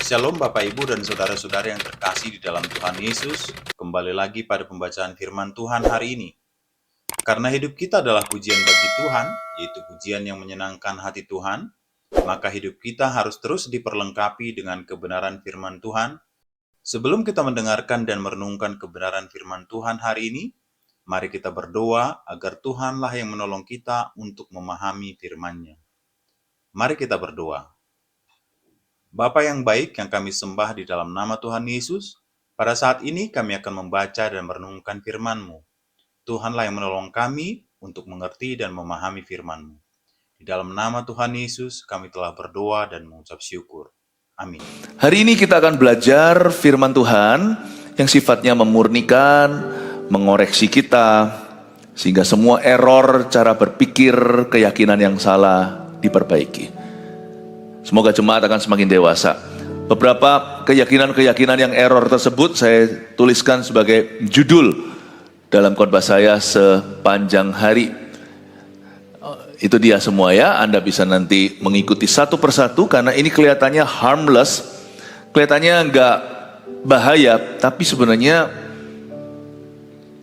Shalom Bapak Ibu dan Saudara-saudara yang terkasih di dalam Tuhan Yesus. Kembali lagi pada pembacaan firman Tuhan hari ini. Karena hidup kita adalah pujian bagi Tuhan, yaitu pujian yang menyenangkan hati Tuhan, maka hidup kita harus terus diperlengkapi dengan kebenaran firman Tuhan. Sebelum kita mendengarkan dan merenungkan kebenaran firman Tuhan hari ini, mari kita berdoa agar Tuhanlah yang menolong kita untuk memahami firman-Nya. Mari kita berdoa. Bapa yang baik yang kami sembah di dalam nama Tuhan Yesus, pada saat ini kami akan membaca dan merenungkan firman-Mu. Tuhanlah yang menolong kami untuk mengerti dan memahami firman-Mu. Di dalam nama Tuhan Yesus kami telah berdoa dan mengucap syukur. Amin. Hari ini kita akan belajar firman Tuhan yang sifatnya memurnikan, mengoreksi kita, sehingga semua error cara berpikir, keyakinan yang salah diperbaiki. Semoga jemaat akan semakin dewasa. Beberapa keyakinan-keyakinan yang error tersebut saya tuliskan sebagai judul dalam khotbah saya sepanjang hari. Itu dia semua ya, Anda bisa nanti mengikuti satu persatu karena ini kelihatannya harmless, kelihatannya nggak bahaya, tapi sebenarnya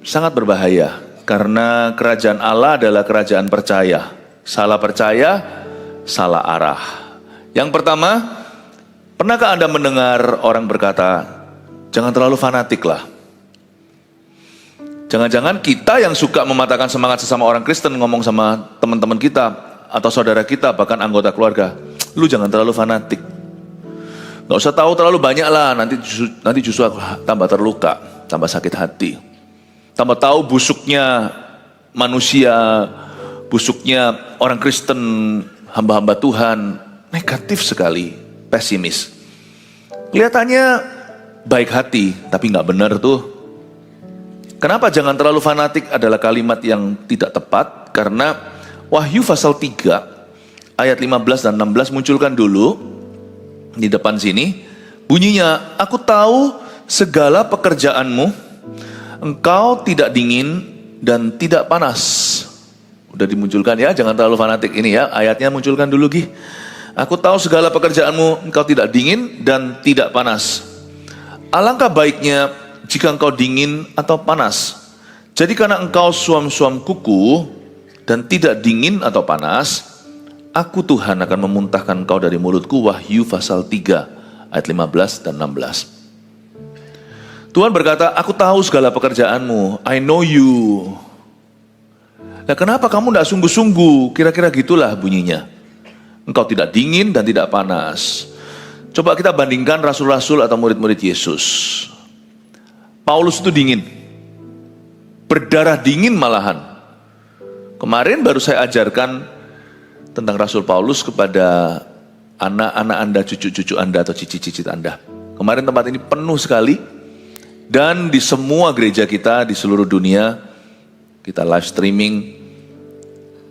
sangat berbahaya. Karena kerajaan Allah adalah kerajaan percaya. Salah percaya, salah arah. Yang pertama, pernahkah Anda mendengar orang berkata, jangan terlalu fanatik lah. Jangan-jangan kita yang suka mematahkan semangat sesama orang Kristen ngomong sama teman-teman kita atau saudara kita, bahkan anggota keluarga, lu jangan terlalu fanatik. Gak usah tahu terlalu banyak lah, nanti justru aku tambah terluka, tambah sakit hati. Tambah tahu busuknya manusia, busuknya orang Kristen, hamba-hamba Tuhan. Negatif sekali, pesimis. Kelihatannya baik hati, tapi nggak benar tuh. Kenapa jangan terlalu fanatik adalah kalimat yang tidak tepat, karena Wahyu pasal 3, ayat 15 dan 16 munculkan dulu, di depan sini. Bunyinya, aku tahu segala pekerjaanmu, engkau tidak dingin dan tidak panas. Udah dimunculkan ya, jangan terlalu fanatik ini ya, ayatnya munculkan dulu Gih. Aku tahu segala pekerjaanmu, engkau tidak dingin dan tidak panas. Alangkah baiknya jika engkau dingin atau panas. Jadi karena engkau suam-suam kuku dan tidak dingin atau panas, aku Tuhan akan memuntahkan engkau dari mulutku. Wahyu pasal 3 ayat 15 dan 16. Tuhan berkata, aku tahu segala pekerjaanmu, I know you. Nah kenapa kamu tidak sungguh-sungguh? Kira-kira gitulah bunyinya. Engkau tidak dingin dan tidak panas. Coba kita bandingkan rasul-rasul atau murid-murid Yesus. Paulus itu dingin. Berdarah dingin malahan. Kemarin baru saya ajarkan tentang Rasul Paulus kepada anak-anak Anda, cucu-cucu Anda atau cicit-cicit Anda. Kemarin tempat ini penuh sekali. Dan di semua gereja kita di seluruh dunia, kita live streaming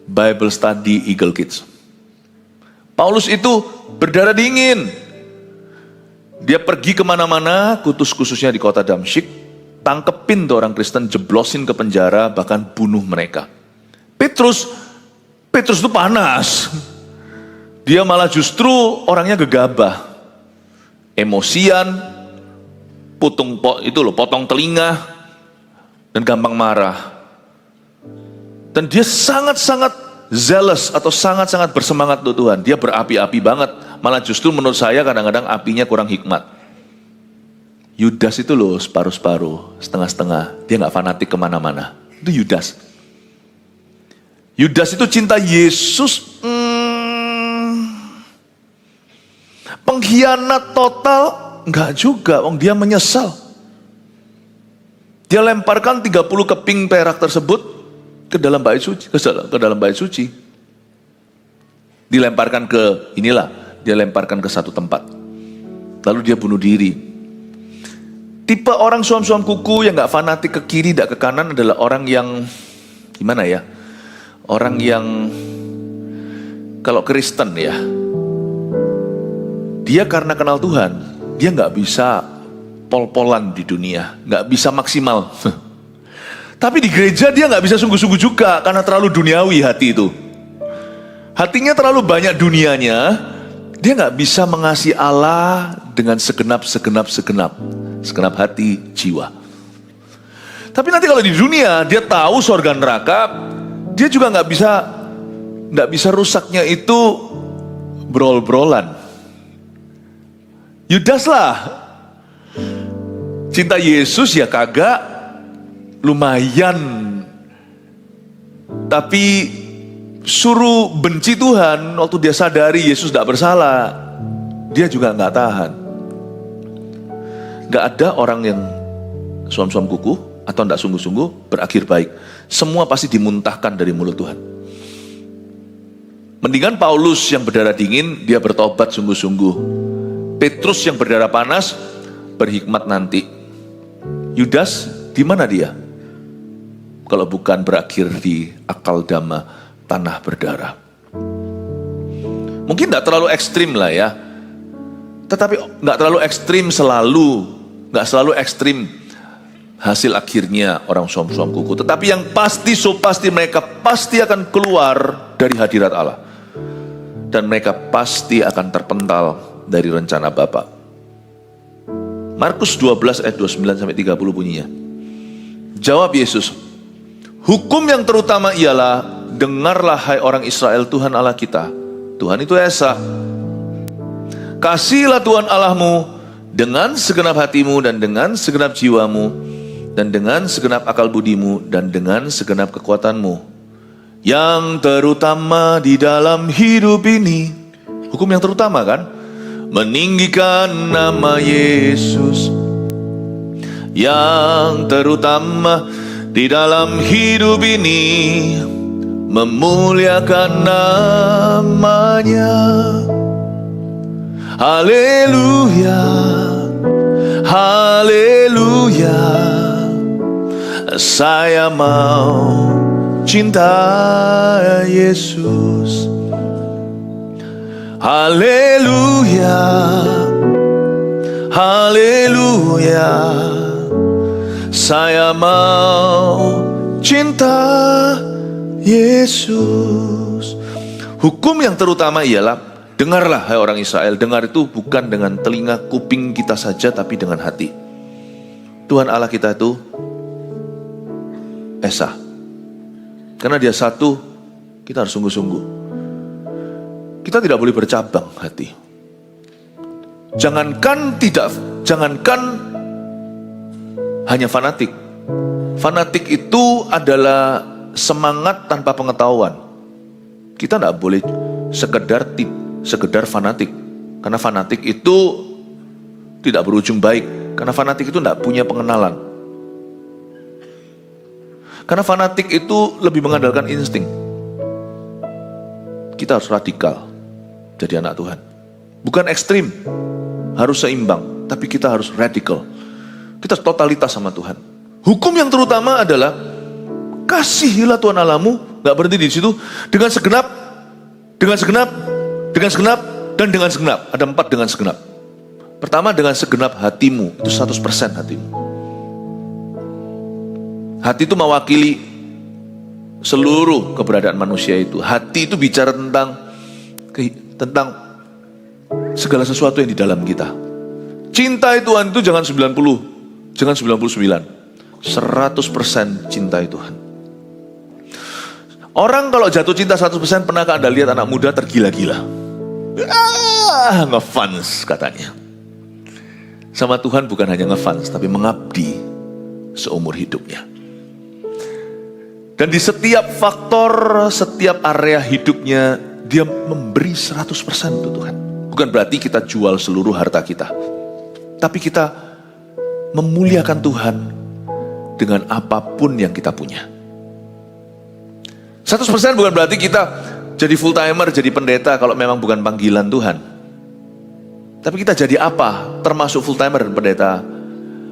Bible Study Eagle Kids. Paulus itu berdarah dingin. Dia pergi kemana-mana, khususnya di kota Damsyik, tangkepin tuh orang Kristen, jeblosin ke penjara, bahkan bunuh mereka. Petrus itu panas. Dia malah justru orangnya gegabah, emosian, potong telinga, dan gampang marah. Dan dia sangat-sangat zealous atau sangat-sangat bersemangat untuk Tuhan. Dia berapi-api banget. Malah justru menurut saya kadang-kadang apinya kurang hikmat. Yudas itu loh separuh-separuh, setengah-setengah. Dia gak fanatik kemana-mana. Itu Yudas. Yudas itu cinta Yesus. Pengkhianat total? Enggak juga, dia menyesal. Dia lemparkan 30 keping perak tersebut ke dalam bait suci, ke dalam bait suci. Dilemparkan dia lemparkan ke satu tempat. Lalu dia bunuh diri. Tipe orang suam-suam kuku yang gak fanatik ke kiri, tidak ke kanan adalah orang yang, gimana ya? Orang yang, kalau Kristen ya, dia karena kenal Tuhan, dia gak bisa pol-polan di dunia, gak bisa maksimal. Tapi di gereja dia nggak bisa sungguh-sungguh juga karena terlalu duniawi hati itu. Hatinya terlalu banyak dunianya, Dia nggak bisa mengasihi Allah dengan segenap hati, jiwa. Tapi nanti kalau di dunia dia tahu surga neraka, dia juga nggak bisa rusaknya itu brol-brolan. Yudas lah, cinta Yesus ya kagak, lumayan. Tapi suruh benci Tuhan waktu dia sadari Yesus tidak bersalah, dia juga nggak tahan. Nggak ada orang yang suam-suam kuku atau tidak sungguh-sungguh berakhir baik. Semua pasti dimuntahkan dari mulut Tuhan. Mendingan Paulus yang berdarah dingin, dia bertobat sungguh-sungguh. Petrus yang berdarah panas, berhikmat nanti. Yudas, di mana dia? Kalau bukan berakhir di akal dama, tanah berdarah. Mungkin tidak terlalu ekstrim lah ya. Tetapi nggak terlalu ekstrim nggak selalu ekstrim hasil akhirnya orang suam-suam kuku. Tetapi yang pasti mereka pasti akan keluar dari hadirat Allah. Dan mereka pasti akan terpental dari rencana Bapa. Markus 12 ayat 29-30 bunyinya. Jawab Yesus, hukum yang terutama ialah, dengarlah hai orang Israel, Tuhan Allah kita, Tuhan itu Esa. Kasihilah Tuhan Allahmu dengan segenap hatimu dan dengan segenap jiwamu dan dengan segenap akal budimu dan dengan segenap kekuatanmu. Yang terutama di dalam hidup ini, hukum yang terutama kan, meninggikan nama Yesus. Yang terutama di dalam hidup ini, memuliakan namanya. Haleluya, haleluya, saya mau cinta Yesus. Haleluya, haleluya, saya mau cinta Yesus. Hukum yang terutama ialah, dengarlah hai orang Israel. Dengar itu bukan dengan telinga kuping kita saja, tapi dengan hati. Tuhan Allah kita itu Esa. Karena dia satu, kita harus sungguh-sungguh. Kita tidak boleh bercabang hati. Jangankan hanya fanatik. Fanatik itu adalah semangat tanpa pengetahuan. Kita tidak boleh sekedar fanatik. Karena fanatik itu tidak berujung baik. Karena fanatik itu tidak punya pengenalan. Karena fanatik itu lebih mengandalkan insting. Kita harus radikal jadi anak Tuhan. Bukan ekstrim, harus seimbang. Tapi kita harus radikal. Kita harus totalitas sama Tuhan. Hukum yang terutama adalah kasihilah Tuhan Allahmu. Gak berhenti di situ. Dengan segenap, dan dengan segenap. Ada 4 dengan segenap. Pertama, dengan segenap hatimu. Itu 100% hatimu. Hati itu mewakili seluruh keberadaan manusia itu. Hati itu bicara tentang segala sesuatu yang di dalam kita. Cintai Tuhan itu jangan 90, jangan 99. 100% cintai Tuhan. Orang kalau jatuh cinta 100%, pernahkah Anda lihat anak muda tergila-gila? Ngefans katanya. Sama Tuhan bukan hanya ngefans, tapi mengabdi seumur hidupnya. Dan di setiap faktor, setiap area hidupnya, dia memberi 100% untuk Tuhan. Bukan berarti kita jual seluruh harta kita. Tapi kita memuliakan Tuhan dengan apapun yang kita punya. 100% bukan berarti kita jadi full timer, jadi pendeta kalau memang bukan panggilan Tuhan. Tapi kita jadi apa? Termasuk full timer dan pendeta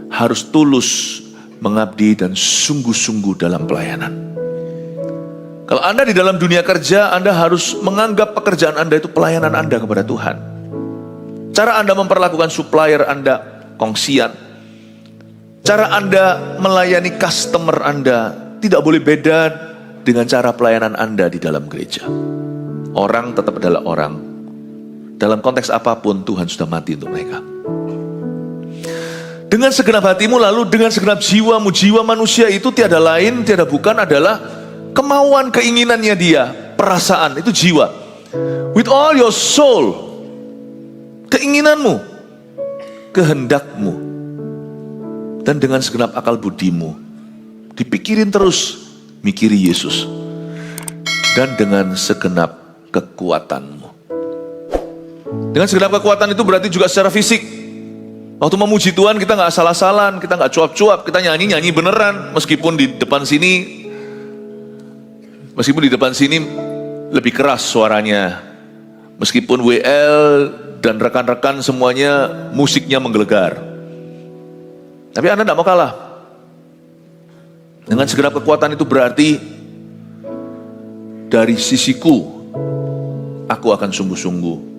harus tulus mengabdi dan sungguh-sungguh dalam pelayanan. Kalau Anda di dalam dunia kerja, Anda harus menganggap pekerjaan Anda itu pelayanan Anda kepada Tuhan. Cara Anda memperlakukan supplier Anda, kongsian. Cara Anda melayani customer Anda tidak boleh beda dengan cara pelayanan Anda di dalam gereja. Orang tetap adalah orang. Dalam konteks apapun Tuhan sudah mati untuk mereka. Dengan segenap hatimu, lalu dengan segenap jiwamu. Jiwa manusia itu tiada lain, tiada bukan adalah kemauan, keinginannya dia. Perasaan, itu jiwa. With all your soul, keinginanmu, kehendakmu, dan dengan segenap akal budimu, dipikirin terus, mikiri Yesus. Dan dengan segenap kekuatanmu. Dengan segenap kekuatan itu berarti juga secara fisik. Waktu memuji Tuhan kita nggak asal-asalan, kita nggak cuap-cuap, kita nyanyi beneran. Meskipun di depan sini lebih keras suaranya. Meskipun WL dan rekan-rekan semuanya musiknya menggelegar. Tapi Anda tidak mau kalah. Dengan segenap kekuatan itu berarti dari sisiku aku akan sungguh-sungguh.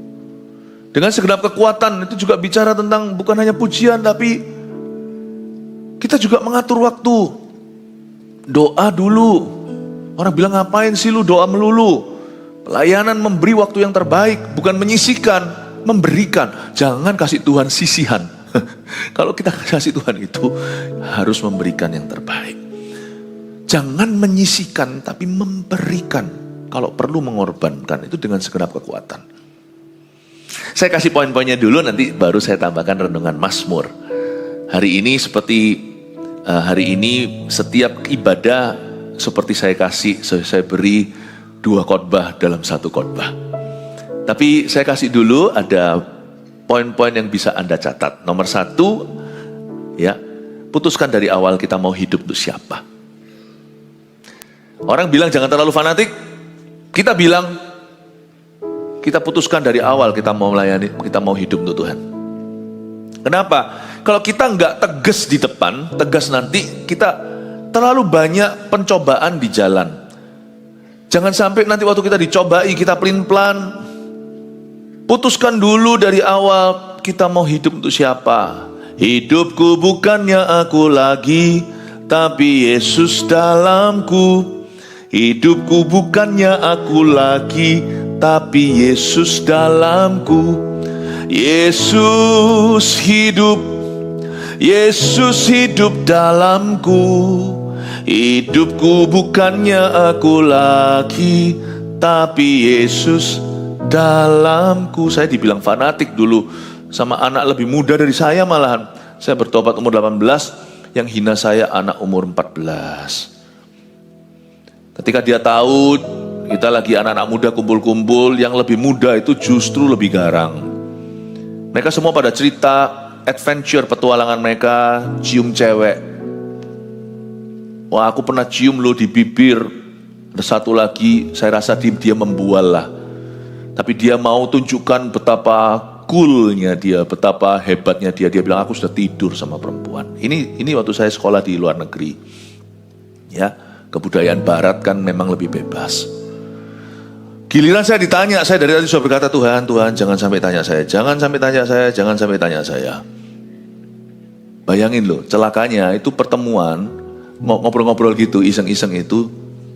Dengan segenap kekuatan itu juga bicara tentang bukan hanya pujian, tapi kita juga mengatur waktu. Doa dulu. Orang bilang ngapain sih lu doa melulu? Pelayanan memberi waktu yang terbaik, bukan menyisihkan, memberikan. Jangan kasih Tuhan sisihan. Kalau kita kasih Tuhan itu harus memberikan yang terbaik. Jangan menyisihkan tapi memberikan. Kalau perlu mengorbankan, itu dengan segenap kekuatan. Saya kasih poin-poinnya dulu, nanti baru saya tambahkan renungan Mazmur. Hari ini setiap ibadah seperti saya beri 2 khotbah dalam 1 khotbah. Tapi saya kasih dulu ada poin-poin yang bisa Anda catat. Nomor 1, ya, putuskan dari awal kita mau hidup untuk siapa. Orang bilang jangan terlalu fanatik. Kita bilang kita putuskan dari awal kita mau melayani, kita mau hidup untuk Tuhan. Kenapa? Kalau kita nggak tegas di depan, tegas nanti kita terlalu banyak pencobaan di jalan. Jangan sampai nanti waktu kita dicobai kita pelin-pelan. Putuskan dulu dari awal kita mau hidup untuk siapa. Hidupku bukannya aku lagi, tapi Yesus dalamku. Hidupku bukannya aku lagi, tapi Yesus dalamku. Yesus hidup dalamku. Hidupku bukannya aku lagi, tapi Yesus dalamku. Saya dibilang fanatik dulu sama anak lebih muda dari saya malahan. Saya bertobat umur 18, yang hina saya anak umur 14. Ketika dia tahu kita lagi anak-anak muda kumpul-kumpul, yang lebih muda itu justru lebih garang. Mereka semua pada cerita adventure, petualangan mereka, cium cewek. Wah, aku pernah cium lo di bibir. Ada satu lagi, saya rasa dia membual lah. Tapi dia mau tunjukkan betapa coolnya dia, betapa hebatnya dia. Dia bilang, aku sudah tidur sama perempuan. Ini waktu saya sekolah di luar negeri. Ya, kebudayaan barat kan memang lebih bebas. Giliran saya ditanya, saya dari tadi sudah berkata, Tuhan, jangan sampai tanya saya, jangan sampai tanya saya, jangan sampai tanya saya. Bayangin loh, celakanya itu pertemuan, ngobrol-ngobrol gitu, iseng-iseng itu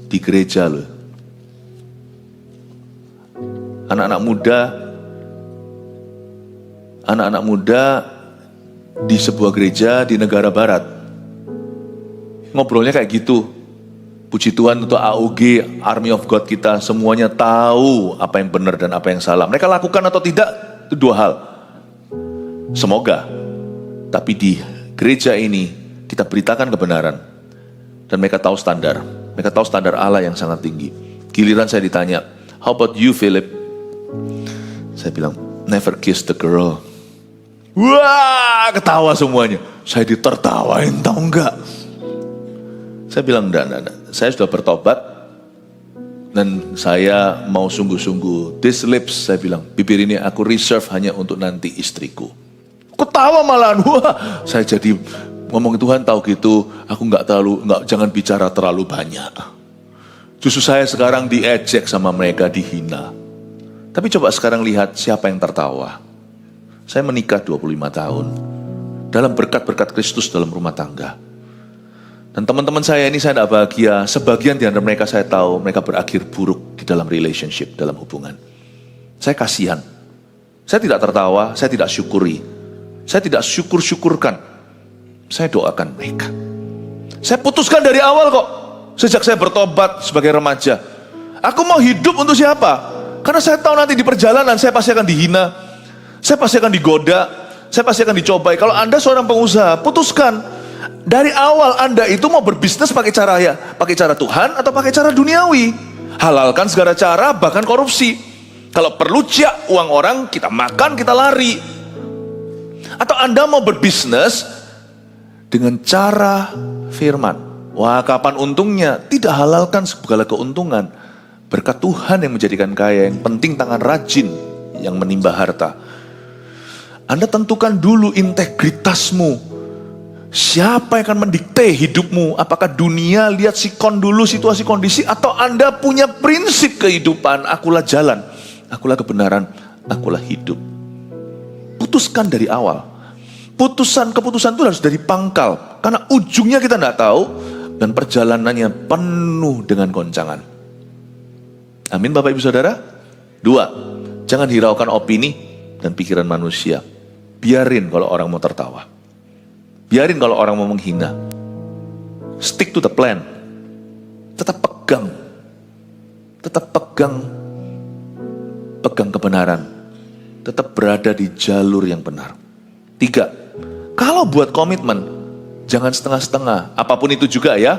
di gereja loh. Anak-anak muda di sebuah gereja di negara barat. Ngobrolnya kayak gitu. Puji Tuhan untuk AOG, Army of God kita, semuanya tahu apa yang benar dan apa yang salah. Mereka lakukan atau tidak, itu 2 hal. Semoga. Tapi di gereja ini, kita beritakan kebenaran. Dan mereka tahu standar. Mereka tahu standar Allah yang sangat tinggi. Giliran saya ditanya, how about you Philip? Saya bilang, never kiss the girl. Wah, ketawa semuanya. Saya ditertawain, tahu enggak? Saya bilang, enggak. Saya sudah bertobat dan saya mau sungguh-sungguh. This lips, saya bilang, bibir ini aku reserve hanya untuk nanti istriku. Ketawa malahan, wah, saya jadi ngomong Tuhan tahu gitu, aku jangan bicara terlalu banyak. Justru saya sekarang diejek sama mereka, dihina. Tapi coba sekarang lihat siapa yang tertawa. Saya menikah 25 tahun dalam berkat-berkat Kristus dalam rumah tangga. Dan teman-teman saya ini saya tidak bahagia. Sebagian di antara mereka saya tahu mereka berakhir buruk di dalam relationship, dalam hubungan. Saya kasihan. Saya tidak tertawa, saya tidak syukuri. Saya tidak syukur-syukurkan. Saya doakan mereka. Saya putuskan dari awal kok. Sejak saya bertobat sebagai remaja. Aku mau hidup untuk siapa? Karena saya tahu nanti di perjalanan saya pasti akan dihina. Saya pasti akan digoda. Saya pasti akan dicobai. Kalau Anda seorang pengusaha, putuskan. Dari awal Anda itu mau berbisnis pakai cara Tuhan atau pakai cara duniawi. Halalkan segala cara, bahkan korupsi. Kalau perlu uang orang, kita makan, kita lari. Atau Anda mau berbisnis dengan cara firman. Wah, kapan untungnya? Tidak, halalkan segala keuntungan. Berkat Tuhan yang menjadikan kaya, yang penting tangan rajin yang menimba harta. Anda tentukan dulu integritasmu. Siapa yang akan mendikte hidupmu? Apakah dunia lihat sikon dulu situasi kondisi, atau Anda punya prinsip kehidupan? Akulah jalan, akulah kebenaran, akulah hidup. Putuskan dari awal. Keputusan itu harus dari pangkal, karena ujungnya kita tidak tahu, dan perjalanannya penuh dengan goncangan. Amin Bapak Ibu Saudara. 2, jangan hiraukan opini dan pikiran manusia. Biarin kalau orang mau tertawa. Biarin kalau orang mau menghina. Stick to the plan. Tetap pegang kebenaran. Tetap berada di jalur yang benar. 3, kalau buat komitmen, jangan setengah-setengah. Apapun itu juga ya.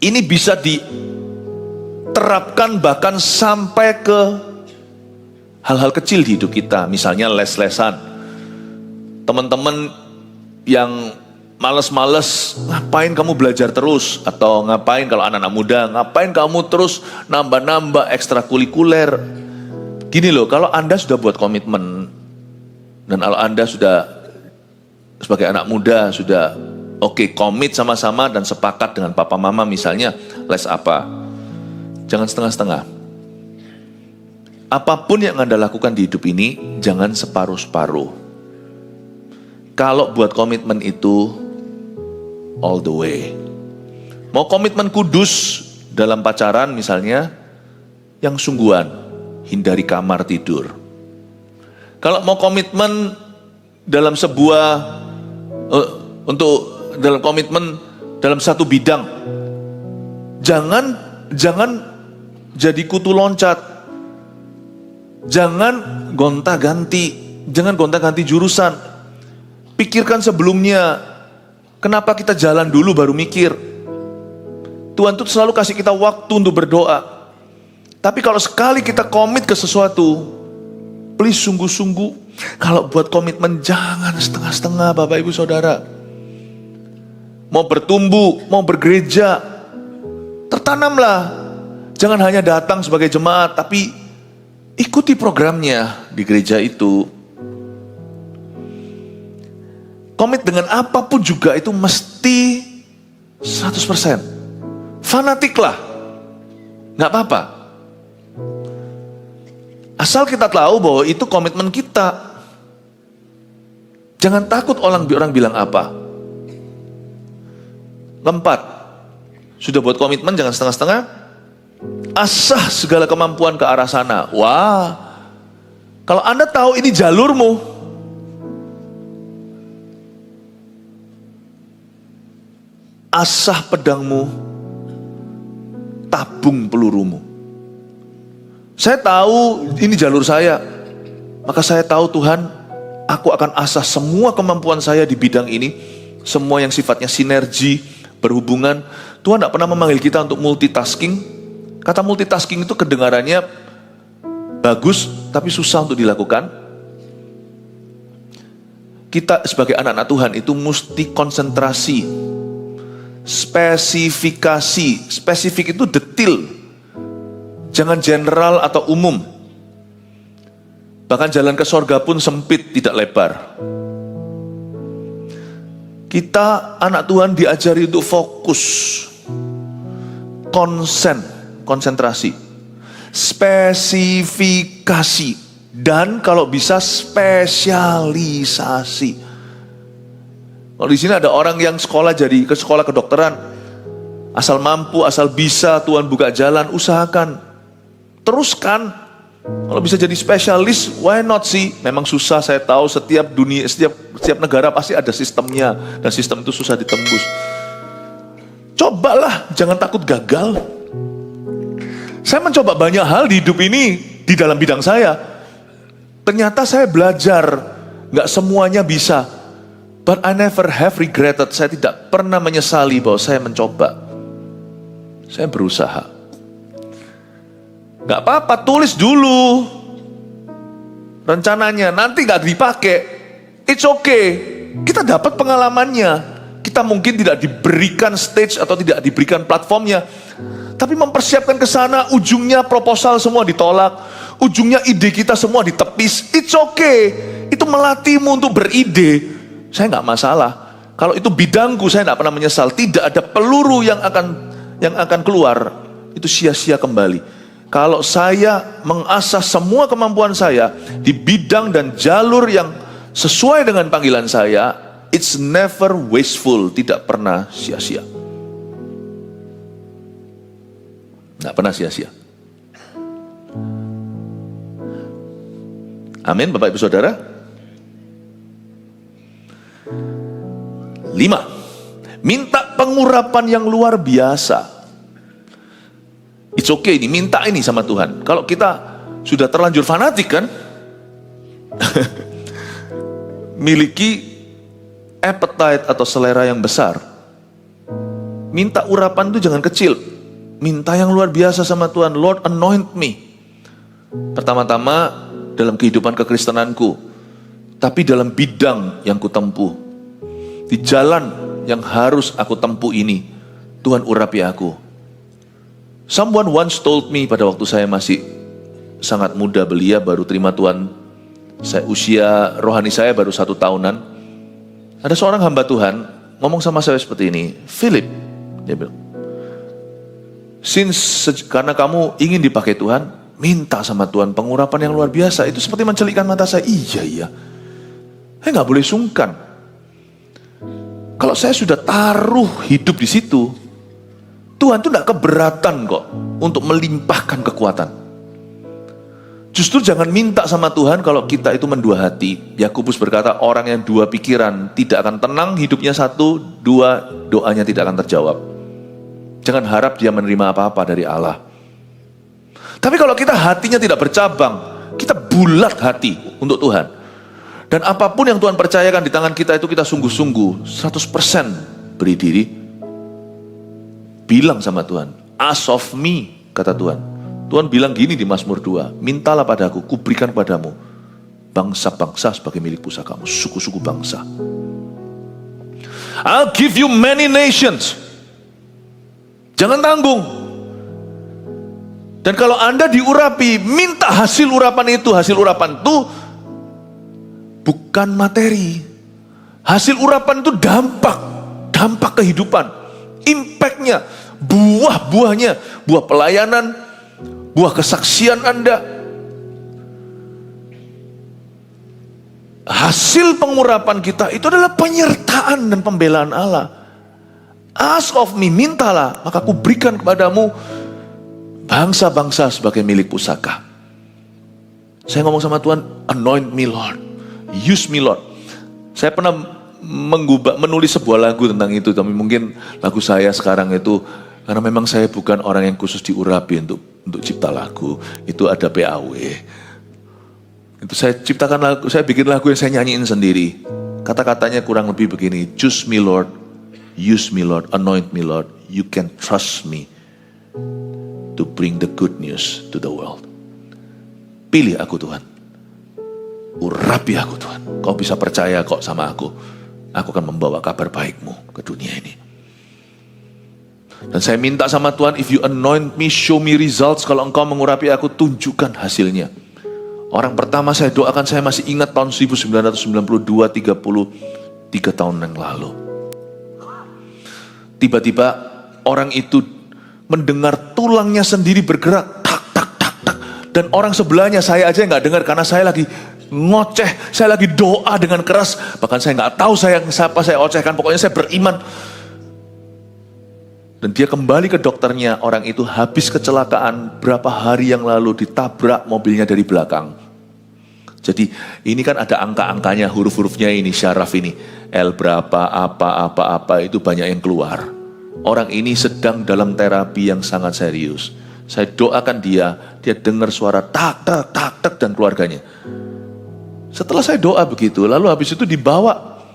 Ini bisa diterapkan bahkan sampai ke hal-hal kecil di hidup kita. Misalnya les-lesan. Teman-teman yang males-males, ngapain kamu belajar terus? Atau ngapain kalau anak-anak muda, ngapain kamu terus nambah-nambah ekstrakurikuler? Gini loh, kalau Anda sudah buat komitmen, dan kalau Anda sudah sebagai anak muda, sudah komit sama-sama dan sepakat dengan papa mama misalnya, les apa? Jangan setengah-setengah. Apapun yang Anda lakukan di hidup ini, jangan separuh-separuh. Kalau buat komitmen itu all the way. Mau komitmen kudus dalam pacaran misalnya, yang sungguhan, hindari kamar tidur. Kalau mau komitmen dalam sebuah dalam komitmen dalam satu bidang, jangan jadi kutu loncat. Jangan gonta-ganti jurusan. Pikirkan sebelumnya, kenapa kita jalan dulu baru mikir. Tuhan tuh selalu kasih kita waktu untuk berdoa. Tapi kalau sekali kita komit ke sesuatu, please sungguh-sungguh. Kalau buat komitmen jangan setengah-setengah Bapak Ibu Saudara. Mau bertumbuh, mau bergereja, tertanamlah. Jangan hanya datang sebagai jemaat, tapi ikuti programnya di gereja itu. Komit dengan apapun juga itu mesti 100%. Fanatik lah. Gak apa-apa. Asal kita tahu bahwa itu komitmen kita. Jangan takut orang bilang apa. 4, sudah buat komitmen jangan setengah-setengah. Asah segala kemampuan ke arah sana. Wah, kalau Anda tahu ini jalurmu, asah pedangmu, tabung pelurumu. Saya tahu ini jalur saya, maka saya tahu Tuhan, aku akan asah semua kemampuan saya di bidang ini, semua yang sifatnya sinergi, berhubungan. Tuhan tidak pernah memanggil kita untuk multitasking. Kata multitasking itu kedengarannya bagus, tapi susah untuk dilakukan. Kita sebagai anak-anak Tuhan itu mesti konsentrasi. Spesifik itu detil, jangan general atau umum. Bahkan jalan ke sorga pun sempit, tidak lebar. Kita anak Tuhan diajari untuk fokus, konsentrasi, spesifikasi, dan kalau bisa spesialisasi. Kalau di sini ada orang yang ke sekolah kedokteran, asal mampu, asal bisa, Tuhan buka jalan, usahakan, teruskan. Kalau bisa jadi spesialis, why not sih? Memang susah, saya tahu setiap negara pasti ada sistemnya. Dan sistem itu susah ditembus. Cobalah, jangan takut gagal. Saya mencoba banyak hal di hidup ini, di dalam bidang saya. Ternyata saya belajar, gak semuanya bisa. But I never have regretted, saya tidak pernah menyesali bahwa saya mencoba. Saya berusaha. Gak apa-apa, tulis dulu rencananya, nanti gak dipakai, it's okay. Kita dapat pengalamannya. Kita mungkin tidak diberikan stage atau tidak diberikan platformnya, tapi mempersiapkan ke sana, ujungnya proposal semua ditolak, ujungnya ide kita semua ditepis, it's okay. Itu melatihmu untuk beride. Saya gak masalah. Kalau itu bidangku, saya gak pernah menyesal. Tidak ada peluru yang akan keluar, itu sia-sia kembali. Kalau saya mengasah semua kemampuan saya di bidang dan jalur yang sesuai dengan panggilan saya, it's never wasteful, tidak pernah sia-sia. Tidak pernah sia-sia. Amin, Bapak Ibu Saudara. 5. Minta pengurapan yang luar biasa. It's okay ini, minta ini sama Tuhan. Kalau kita sudah terlanjur fanatik kan, miliki appetite atau selera yang besar, minta urapan itu jangan kecil. Minta yang luar biasa sama Tuhan. Lord, anoint me. Pertama-tama dalam kehidupan kekristenanku, tapi dalam bidang yang kutempuh, di jalan yang harus aku tempuh ini, Tuhan urapi aku. Someone once told me pada waktu saya masih sangat muda, belia, baru terima Tuhan. Usia rohani saya baru 1 tahunan. Ada seorang hamba Tuhan ngomong sama saya seperti ini, Philip, dia bilang, karena kamu ingin dipakai Tuhan, minta sama Tuhan pengurapan yang luar biasa. Itu seperti mencelikkan mata saya. Iya. Saya nggak boleh sungkan. Kalau saya sudah taruh hidup di situ, Tuhan tuh gak keberatan kok untuk melimpahkan kekuatan. Justru jangan minta sama Tuhan kalau kita itu mendua hati. Yakobus berkata, orang yang dua pikiran tidak akan tenang, hidupnya 1, 2, doanya tidak akan terjawab. Jangan harap dia menerima apa-apa dari Allah. Tapi kalau kita hatinya tidak bercabang, kita bulat hati untuk Tuhan. Dan apapun yang Tuhan percayakan di tangan kita itu kita sungguh-sungguh 100% beri diri. Bilang sama Tuhan, ask of me, kata Tuhan. Tuhan bilang gini di Mazmur 2, mintalah padaku, kuberikan padamu bangsa-bangsa sebagai milik pusakamu, suku-suku bangsa. I'll give you many nations. Jangan tanggung. Dan kalau Anda diurapi, minta hasil urapan itu. Hasil urapan itu bukan materi. Hasil urapan itu dampak kehidupan, impactnya, buah-buahnya, buah pelayanan, buah kesaksian Anda. Hasil pengurapan kita itu adalah penyertaan dan pembelaan Allah. Ask of me, mintalah, maka aku berikan kepadamu bangsa-bangsa sebagai milik pusaka. Saya ngomong sama Tuhan, anoint me Lord, use me Lord. Saya pernah menulis sebuah lagu tentang itu, tapi mungkin lagu saya sekarang itu, karena memang saya bukan orang yang khusus diurapi untuk cipta lagu, itu ada PAW. Itu saya ciptakan lagu, saya bikin lagu yang saya nyanyiin sendiri. Kata-katanya kurang lebih begini, choose me Lord, use me Lord, anoint me Lord, you can trust me to bring the good news to the world. Pilih aku Tuhan, urapi aku Tuhan, kau bisa percaya kok sama aku akan membawa kabar baikmu ke dunia ini. Dan saya minta sama Tuhan, if you anoint me, show me results. Kalau engkau mengurapi aku, tunjukkan hasilnya. Orang pertama saya doakan, saya masih ingat tahun 1992, 33 tahun yang lalu. Tiba-tiba orang itu mendengar tulangnya sendiri bergerak, tak, tak, tak, tak. Dan orang sebelahnya, saya aja nggak dengar karena saya lagi ngoceh, saya lagi doa dengan keras. Bahkan saya nggak tahu siapa saya ocehkan, pokoknya saya beriman. Dan dia kembali ke dokternya, orang itu habis kecelakaan berapa hari yang lalu, ditabrak mobilnya dari belakang. Jadi ini kan ada angka-angkanya, huruf-hurufnya ini, syaraf ini. L berapa, apa, itu banyak yang keluar. Orang ini sedang dalam terapi yang sangat serius. Saya doakan dia dengar suara tak, tak, tak, tak, dan keluarganya. Setelah saya doa begitu, lalu habis itu dibawa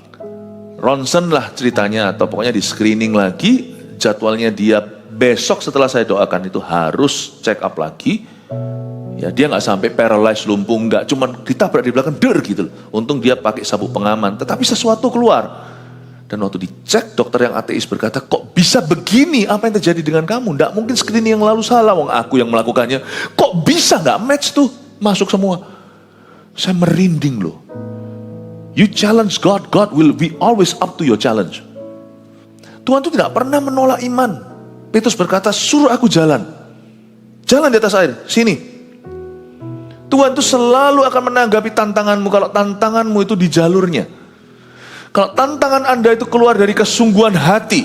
ronsen lah ceritanya, atau pokoknya di screening lagi, jadwalnya dia besok setelah saya doakan itu harus check up lagi. Ya dia nggak sampai paralyzed, lumpuh, nggak, cuman ditabrak di belakang, der gitu. Untung dia pakai sabuk pengaman, tetapi sesuatu keluar. Dan waktu dicek, dokter yang ateis berkata, kok bisa begini, apa yang terjadi dengan kamu? Nggak mungkin screening yang lalu salah, wong aku yang melakukannya. Kok bisa nggak match tuh, masuk semua. Saya merinding loh. You challenge God, God will be always up to your challenge. Tuhan itu tidak pernah menolak iman. Petrus berkata, suruh aku jalan. Jalan di atas air, sini. Tuhan itu selalu akan menanggapi tantanganmu kalau tantanganmu itu di jalurnya. Kalau tantangan Anda itu keluar dari kesungguhan hati.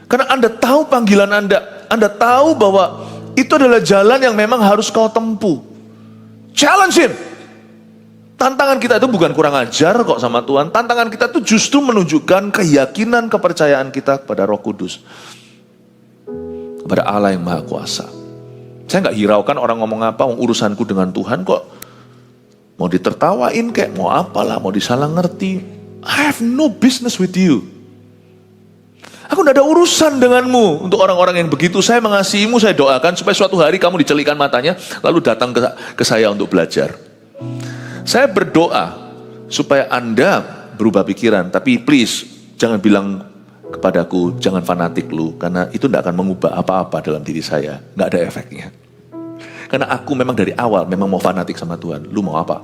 Karena Anda tahu panggilan Anda tahu bahwa itu adalah jalan yang memang harus kau tempuh. Challenge him. Tantangan kita itu bukan kurang ajar kok sama Tuhan. Tantangan kita itu justru menunjukkan keyakinan, kepercayaan kita kepada Roh Kudus. Kepada Allah yang Maha Kuasa. Saya nggak hiraukan orang ngomong apa, urusanku dengan Tuhan kok mau ditertawain kayak mau apalah, mau disalah ngerti. I have no business with you. Aku tidak ada urusan denganmu. Untuk orang-orang yang begitu, saya mengasihimu, saya doakan supaya suatu hari kamu dicelikan matanya, lalu datang ke saya untuk belajar. Saya berdoa supaya Anda berubah pikiran, tapi please jangan bilang kepadaku jangan fanatik lu, karena itu tidak akan mengubah apa-apa dalam diri saya, nggak ada efeknya. Karena aku memang dari awal memang mau fanatik sama Tuhan. Lu mau apa?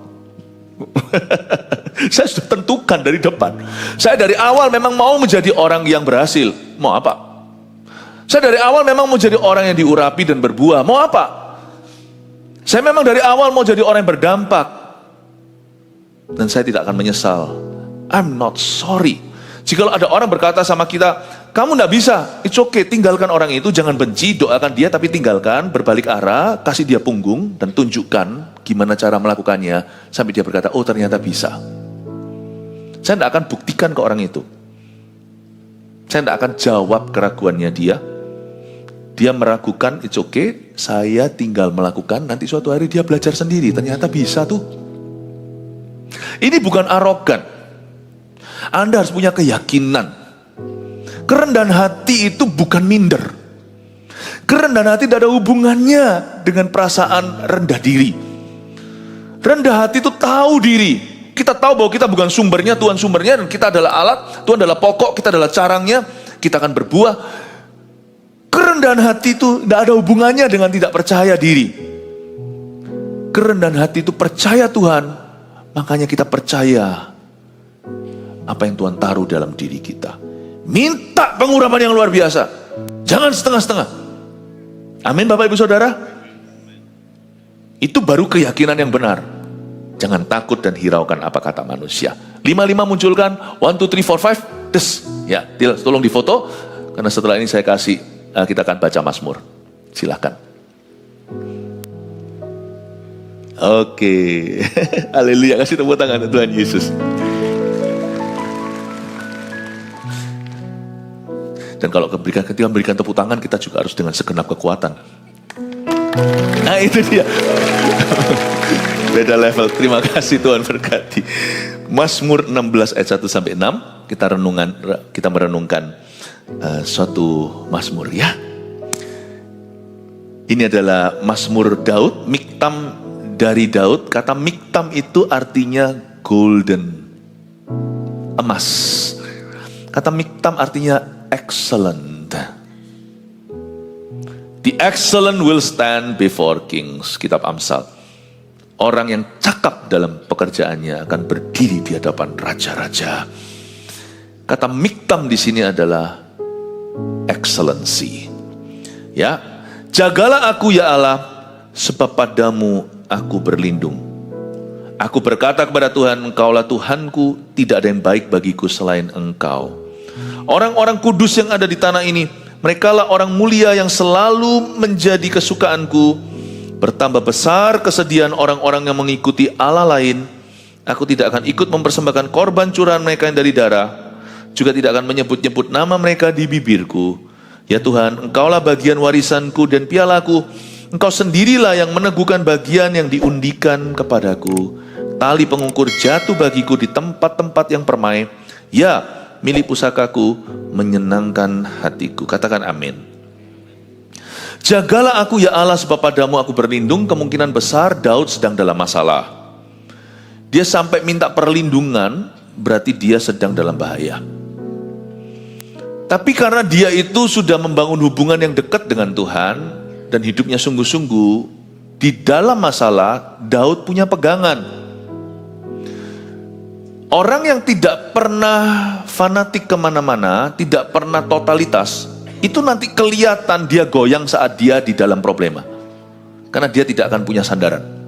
Saya sudah tentukan dari depan. Saya dari awal memang mau menjadi orang yang berhasil. Mau apa? Saya dari awal memang mau jadi orang yang diurapi dan berbuah. Mau apa? Saya memang dari awal mau jadi orang yang berdampak. Dan saya tidak akan menyesal. I'm not sorry. Jika ada orang berkata sama kita, kamu tidak bisa, it's okay, tinggalkan orang itu, jangan benci, doakan dia, tapi tinggalkan, berbalik arah, kasih dia punggung, dan tunjukkan gimana cara melakukannya, sampai dia berkata, oh ternyata bisa. Saya tidak akan buktikan ke orang itu. Saya tidak akan jawab keraguannya dia. Dia meragukan, it's okay, saya tinggal melakukan, nanti suatu hari dia belajar sendiri, ternyata bisa tuh. Ini bukan arogan. Anda harus punya keyakinan. Kerendahan hati itu bukan minder. Kerendahan hati tidak ada hubungannya dengan perasaan rendah diri. Rendah hati itu tahu diri. Kita tahu bahwa kita bukan sumbernya, Tuhan sumbernya, dan kita adalah alat, Tuhan adalah pokok, kita adalah carangnya, kita akan berbuah. Kerendahan hati itu tidak ada hubungannya dengan tidak percaya diri. Kerendahan hati itu percaya Tuhan, makanya kita percaya apa yang Tuhan taruh dalam diri kita. Minta pengurapan yang luar biasa. Jangan setengah-setengah. Amin Bapak Ibu Saudara. Itu baru keyakinan yang benar. Jangan takut dan hiraukan apa kata manusia. 55 munculkan. 1, 2, 3, 4, 5. Des. Ya, tolong difoto. Karena setelah ini saya kasih, kita akan baca Mazmur. Silahkan. Oke. Haleluya. Kasih tepuk tangan Tuhan Yesus. Dan kalau ketika memberikan tepuk tangan, kita juga harus dengan segenap kekuatan. Nah itu dia. Beda level. Terima kasih Tuhan berkati. Mazmur 16 ayat 1-6. Kita merenungkan suatu Mazmur ya. Ini adalah Mazmur Daud, miktam dari Daud. Kata miktam itu artinya golden, emas. Kata miktam artinya excellent. The excellent will stand before kings. Kitab Amsal. Orang yang cakap dalam pekerjaannya akan berdiri di hadapan raja-raja. Kata miktam di sini adalah excellency. Ya, jagalah aku ya Allah, sebab padamu aku berlindung. Aku berkata kepada Tuhan, Engkaulah Tuhanku, tidak ada yang baik bagiku selain Engkau. Orang-orang kudus yang ada di tanah ini Merekalah orang mulia yang selalu menjadi kesukaanku. Bertambah besar kesedihan orang-orang yang mengikuti Allah lain. Aku tidak akan ikut mempersembahkan korban curahan mereka yang dari darah. Juga tidak akan menyebut-nyebut nama mereka di bibirku. Ya Tuhan, Engkaulah bagian warisanku dan pialaku. Engkau sendirilah yang meneguhkan bagian yang diundikan kepadaku. Tali pengukur jatuh bagiku di tempat-tempat yang permai. Ya, milik pusakaku menyenangkan hatiku. Katakan amin. Jagalah aku ya Allah, sebab padamu aku berlindung. Kemungkinan besar Daud sedang dalam masalah. Dia sampai minta perlindungan, berarti dia sedang dalam bahaya. Tapi karena dia itu sudah membangun hubungan yang dekat dengan Tuhan, dan hidupnya sungguh-sungguh, di dalam masalah, Daud punya pegangan. Orang yang tidak pernah fanatik kemana-mana, tidak pernah totalitas, itu nanti kelihatan dia goyang saat dia di dalam problema. Karena dia tidak akan punya sandaran.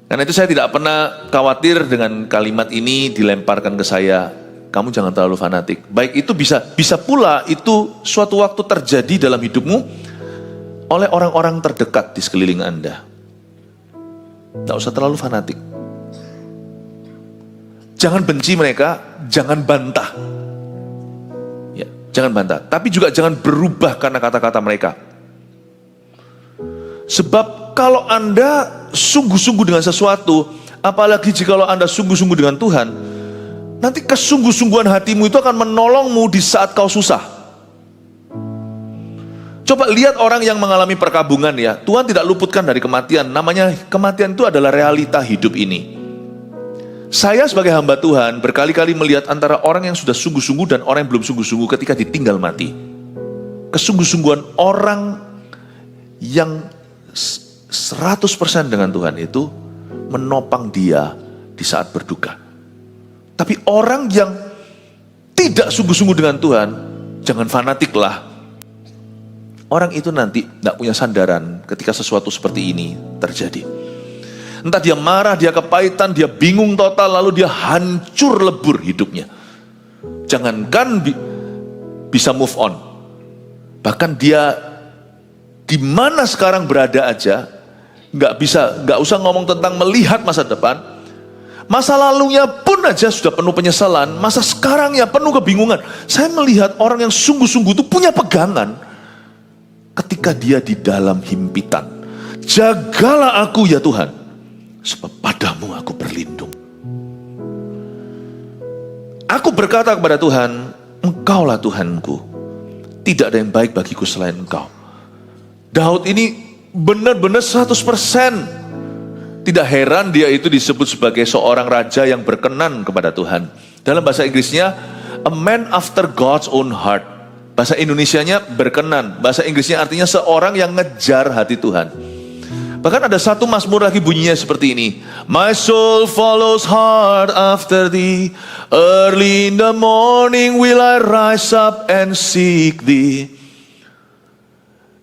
Karena itu saya tidak pernah khawatir dengan kalimat ini dilemparkan ke saya. Kamu jangan terlalu fanatik. Baik itu bisa pula itu suatu waktu terjadi dalam hidupmu oleh orang-orang terdekat di sekeliling Anda. Tidak usah terlalu fanatik. Jangan benci mereka, jangan bantah. Ya, jangan bantah. Tapi juga jangan berubah karena kata-kata mereka. Sebab kalau Anda sungguh-sungguh dengan sesuatu, apalagi jika Anda sungguh-sungguh dengan Tuhan, nanti kesungguh-sungguhan hatimu itu akan menolongmu di saat kau susah. Coba lihat orang yang mengalami perkabungan ya, Tuhan tidak luputkan dari kematian. Namanya kematian itu adalah realita hidup ini. Saya sebagai hamba Tuhan berkali-kali melihat antara orang yang sudah sungguh-sungguh dan orang yang belum sungguh-sungguh ketika ditinggal mati. Kesungguh-sungguhan orang yang 100% dengan Tuhan itu menopang dia di saat berduka. Tapi orang yang tidak sungguh-sungguh dengan Tuhan, jangan fanatiklah. Orang itu nanti tidak punya sandaran ketika sesuatu seperti ini terjadi. Entah dia marah, dia kepahitan, dia bingung total, lalu dia hancur lebur hidupnya. Jangankan bisa move on, bahkan dia di mana sekarang berada aja, nggak usah ngomong tentang melihat masa depan. Masa lalunya pun aja sudah penuh penyesalan, masa sekarangnya penuh kebingungan. Saya melihat orang yang sungguh-sungguh itu punya pegangan ketika dia di dalam himpitan. Jagalah aku ya Tuhan, sebab padamu aku berlindung. Aku berkata kepada Tuhan, Engkaulah Tuhanku, tidak ada yang baik bagiku selain Engkau. Daud ini benar-benar 100%. Tidak heran dia itu disebut sebagai seorang raja yang berkenan kepada Tuhan. Dalam bahasa Inggrisnya, a man after God's own heart. Bahasa Indonesianya berkenan. Bahasa Inggrisnya artinya seorang yang ngejar hati Tuhan. Bahkan ada satu mazmur lagi bunyinya seperti ini. My soul follows hard after thee. Early in the morning will I rise up and seek thee.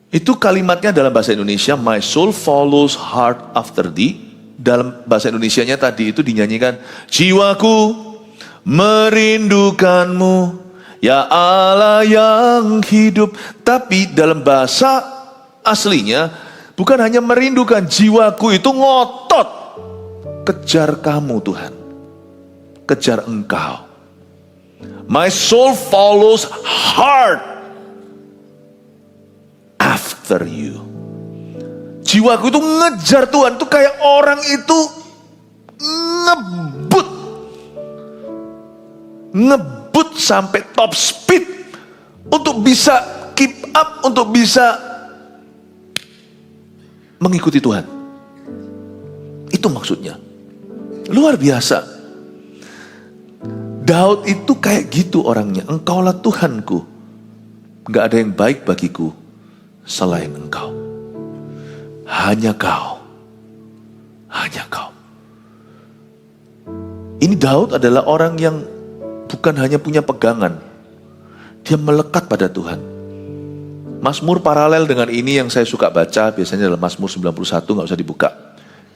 Itu kalimatnya dalam bahasa Indonesia, my soul follows hard after thee. Dalam bahasa Indonesianya tadi itu dinyanyikan, jiwaku merindukanmu, ya Allah yang hidup. Tapi dalam bahasa aslinya, bukan hanya merindukan, jiwaku itu ngotot. Kejar kamu Tuhan, kejar Engkau. My soul follows hard after you. Jiwaku itu ngejar Tuhan. Itu kayak orang itu ngebut sampai top speed untuk bisa keep up, untuk bisa mengikuti Tuhan. Itu maksudnya. Luar biasa. Daud itu kayak gitu orangnya. Engkaulah Tuhanku, gak ada yang baik bagiku selain Engkau. Hanya Kau. Hanya Kau. Ini Daud adalah orang yang bukan hanya punya pegangan, dia melekat pada Tuhan. Mazmur paralel dengan ini yang saya suka baca biasanya adalah Mazmur 91, gak usah dibuka.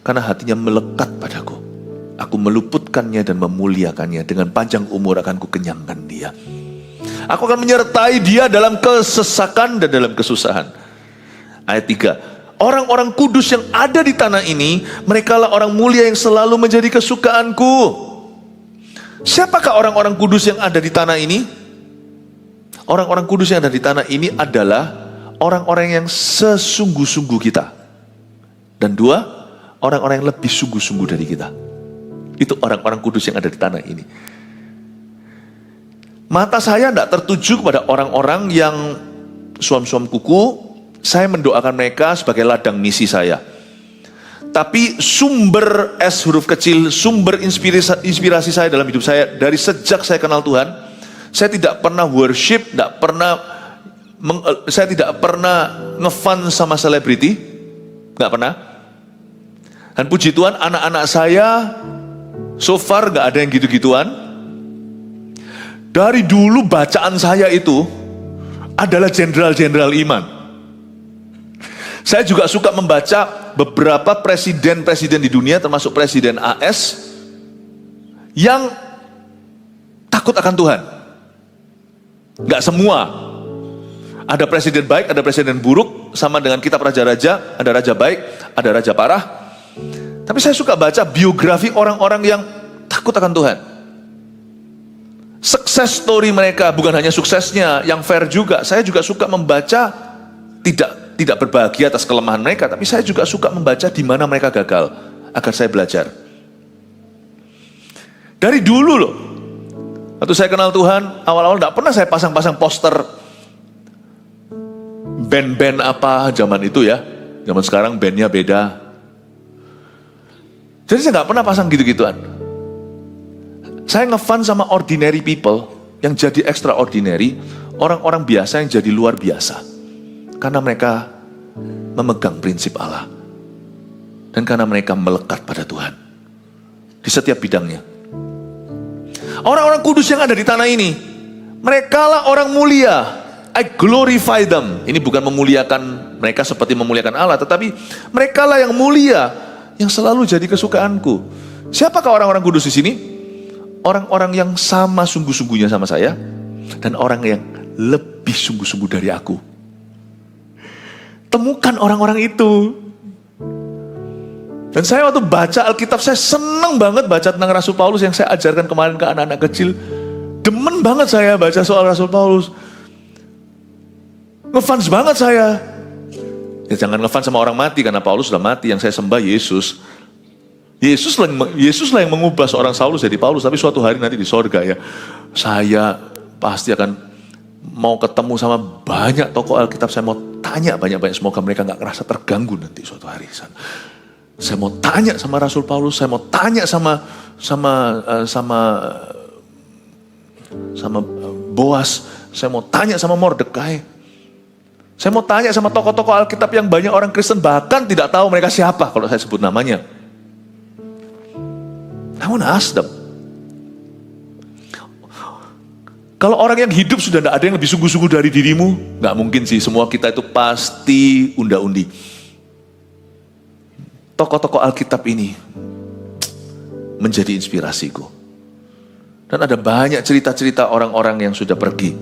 Karena hatinya melekat padaku. Aku meluputkannya dan memuliakannya, dengan panjang umur akan kukenyangkan dia. Aku akan menyertai dia dalam kesesakan dan dalam kesusahan. Ayat 3. Orang-orang kudus yang ada di tanah ini, merekalah orang mulia yang selalu menjadi kesukaanku. Siapakah orang-orang kudus yang ada di tanah ini? Orang-orang kudus yang ada di tanah ini adalah orang-orang yang sesungguh-sungguh kita. Dan 2, orang-orang yang lebih sungguh-sungguh dari kita. Itu orang-orang kudus yang ada di tanah ini. Mata saya tidak tertuju kepada orang-orang yang suam-suam kuku. Saya mendoakan mereka sebagai ladang misi saya. Tapi sumber S huruf kecil, sumber inspirasi saya dalam hidup saya dari sejak saya kenal Tuhan, saya tidak pernah worship, saya tidak pernah ngefan sama selebriti, nggak pernah. Dan puji Tuhan, anak-anak saya so far nggak ada yang gitu-gituan. Dari dulu bacaan saya itu adalah jenderal-jenderal iman. Saya juga suka membaca beberapa presiden-presiden di dunia, termasuk Presiden AS, yang takut akan Tuhan. Gak semua. Ada presiden baik, ada presiden buruk, sama dengan kitab raja-raja, ada raja baik, ada raja parah. Tapi saya suka baca biografi orang-orang yang takut akan Tuhan. Success story mereka, bukan hanya suksesnya, yang fair juga. Saya juga suka membaca, tidak berbahagia atas kelemahan mereka, tapi saya juga suka membaca di mana mereka gagal, agar saya belajar. Dari dulu loh, waktu saya kenal Tuhan, awal-awal tidak pernah saya pasang-pasang poster band-band apa zaman itu ya. Zaman sekarang bandnya beda. Jadi saya nggak pernah pasang gitu-gituan. Saya ngefan sama ordinary people yang jadi extraordinary, orang-orang biasa yang jadi luar biasa. Karena mereka memegang prinsip Allah. Dan karena mereka melekat pada Tuhan. Di setiap bidangnya. Orang-orang kudus yang ada di tanah ini, merekalah orang mulia. I glorify them. Ini bukan memuliakan mereka seperti memuliakan Allah, tetapi merekalah yang mulia, yang selalu jadi kesukaanku. Siapakah orang-orang kudus di sini? Orang-orang yang sama sungguh-sungguhnya sama saya, dan orang yang lebih sungguh-sungguh dari aku. Temukan orang-orang itu. Dan saya waktu baca Alkitab, saya senang banget baca tentang Rasul Paulus yang saya ajarkan kemarin ke anak-anak kecil. Demen banget saya baca soal Rasul Paulus. Ngefans banget saya. Ya jangan ngefans sama orang mati, karena Paulus sudah mati. Yang saya sembah Yesus. Yesuslah yang mengubah seorang Saulus jadi Paulus. Tapi suatu hari nanti di sorga ya, saya pasti akan mau ketemu sama banyak tokoh Alkitab. Saya mau tanya banyak-banyak, semoga mereka gak ngerasa terganggu nanti suatu hari. Saya mau tanya sama Rasul Paulus, saya mau tanya sama Boas, saya mau tanya sama Mordekai, saya mau tanya sama tokoh-tokoh Alkitab yang banyak orang Kristen bahkan tidak tahu mereka siapa kalau saya sebut namanya. I want to ask them. Kalau orang yang hidup sudah tidak ada yang lebih sungguh-sungguh dari dirimu, nggak mungkin sih, semua kita itu pasti unda-undi. Tokoh-tokoh Alkitab ini menjadi inspirasiku. Dan ada banyak cerita-cerita orang-orang yang sudah pergi.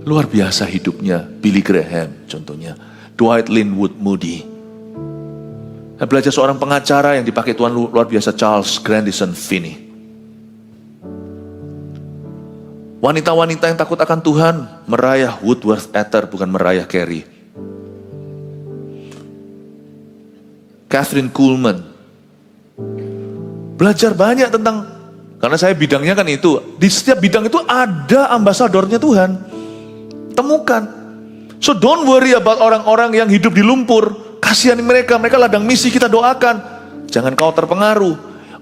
Luar biasa hidupnya. Billy Graham contohnya. Dwight Linwood Moody. Saya belajar seorang pengacara yang dipakai Tuhan luar biasa, Charles Grandison Finney. Wanita-wanita yang takut akan Tuhan, Mariah Woodworth Etter, bukan Mariah Carey. Catherine Kuhlman. Belajar banyak tentang, karena saya bidangnya kan itu, di setiap bidang itu ada ambasadornya Tuhan. Temukan. So don't worry about orang-orang yang hidup di lumpur. Kasihani mereka ladang misi, kita doakan. Jangan kau terpengaruh.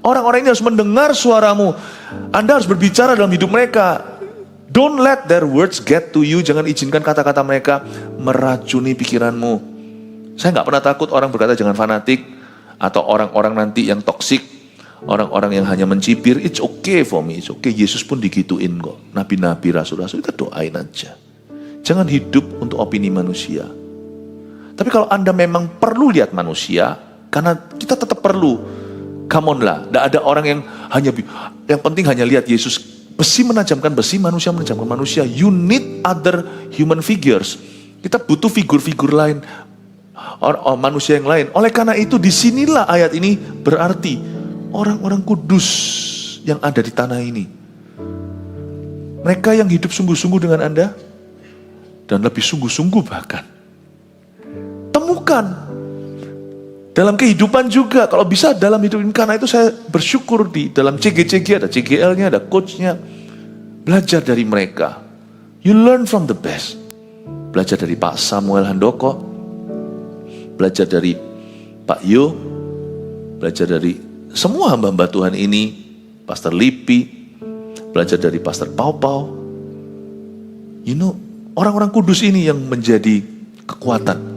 Orang-orang ini harus mendengar suaramu. Anda harus berbicara dalam hidup mereka. Don't let their words get to you. Jangan izinkan kata-kata mereka meracuni pikiranmu. Saya gak pernah takut orang berkata jangan fanatik. Atau orang-orang nanti yang toksik. Orang-orang yang hanya mencibir. It's okay for me, it's okay. Yesus pun digituin kok. Nabi-nabi, rasul-rasul, kita doain aja. Jangan hidup untuk opini manusia. Tapi kalau Anda memang perlu lihat manusia, karena kita tetap perlu, come on lah. Tidak ada orang yang penting hanya lihat Yesus Besi menajamkan besi, manusia menajamkan manusia. You need other human figures. Kita butuh figur-figur lain, manusia yang lain. Oleh karena itu disinilah ayat ini berarti orang-orang kudus yang ada di tanah ini. Mereka yang hidup sungguh-sungguh dengan Anda, dan lebih sungguh-sungguh bahkan. Temukan dalam kehidupan juga, kalau bisa dalam hidup ini. Karena itu saya bersyukur di dalam CG-CG ada CGL-nya, ada coach-nya. Belajar dari mereka. You learn from the best. Belajar dari Pak Samuel Handoko, belajar dari Pak Yo, belajar dari semua hamba-hamba Tuhan ini, Pastor Lipi, belajar dari Pastor Pau. You know, orang-orang kudus ini yang menjadi kekuatan.